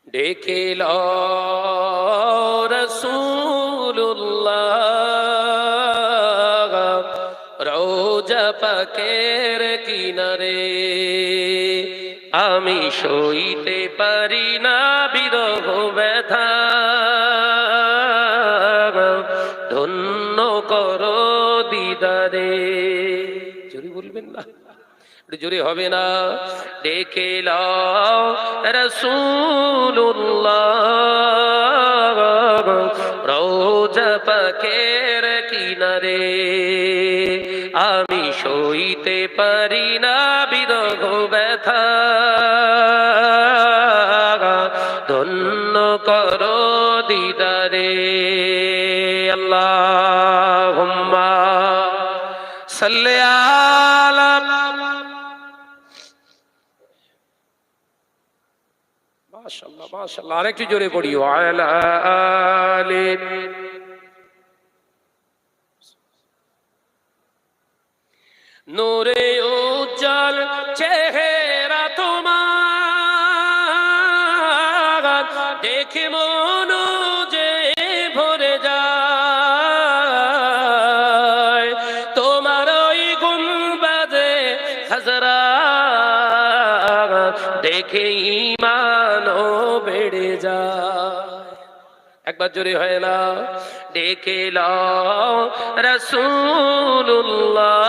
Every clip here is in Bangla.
ডেকে লও রাসূলুল্লাহ রওজা পাকের কিনারে। আমি সইতে পারি না বিরহ ব্যথা, ধন্য করো দিদারে। জোরে বলবেন না, জোরে হবে না। ডেকে লও রাসূলুল্লাহ রওজা পাকের কিনারে। আমি সইতে পারি না বিরহ ব্যথা, ধন্য করো দিদারে। আল্লাহুম্মা সাল্লি আলা মাশাআল্লাহ মাশাআল্লাহ। আরেকটু জোরে পড়ি ওয়ালা আলি। নূরে উজ্জ্বল চেহারা তোমার, দেখে মন যে ভরে যায়। তোমার ওই গুম্বাদে খাজরা দেখে ঈমানও বেড়ে যায়। একবার জোরে হয় না। ডেকে লও রাসূলুল্লাহ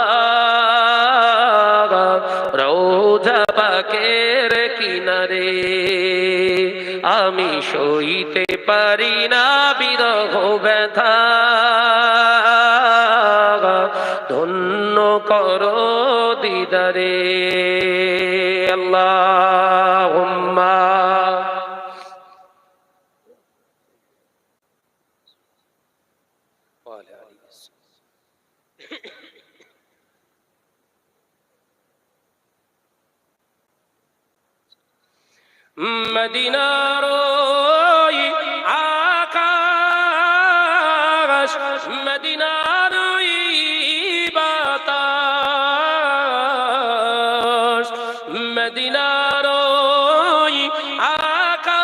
রওজা পাকের কিনারে। আমি সইতে পারি না বিরহ ব্যথা, ধন্য করো দিদারে। আল্লাহুম্মা মদিনার ওই আকাশ, মদিনার ওই বাতাস, মদিনার ওই আকাশ,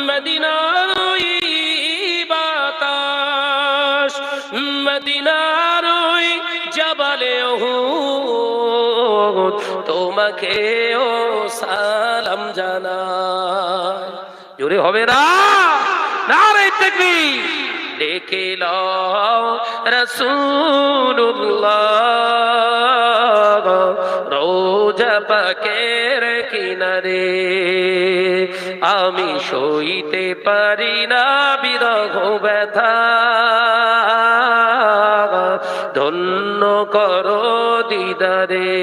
মদিনার ওই বাতাস, মদিনার ওই জবালে উহুদ তোমাকে ও সালাম জানাই। জোরে হবে না, নারে তাকবীর। ডেকে লও রাসূলুল্লাহ রওজা পাকের কিনারে। আমি সইতে পারি না বিরহ ব্যথা, ধন্য করো দিদারে।